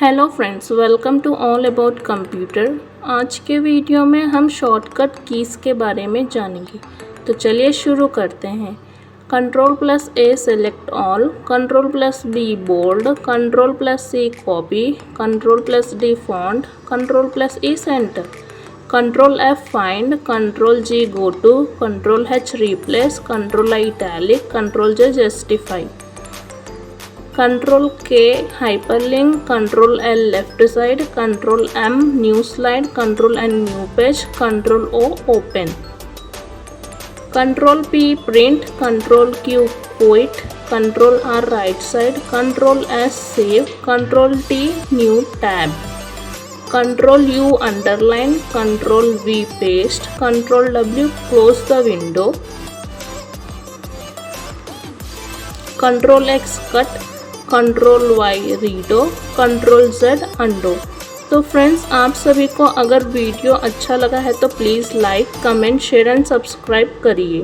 Hello friends, welcome to all about computer. आज के video में हम शॉर्टकट कीज़ के बारे में जानेंगे। तो चलिए शुरू करते हैं। Ctrl+A select all, Ctrl+B bold, Ctrl+C copy, Ctrl+D font, Ctrl+E centre, Ctrl+F find, Ctrl+G go to, Ctrl+H replace, Ctrl+I italic, Ctrl+J justify, Ctrl+K hyperlink, Ctrl+L left side, Ctrl+M new slide, Ctrl+N new page, Ctrl+O open, Ctrl+P print, Ctrl+Q quit, Ctrl+R right side, Ctrl+S save, Ctrl+T new tab, Ctrl+U underline, Ctrl+V paste, Ctrl+W close the window, Ctrl+X cut, Ctrl+Y redo, Ctrl+Z undo. तो friends, आप सभी को अगर video अच्छा लगा है तो please like, comment, share and subscribe करिए।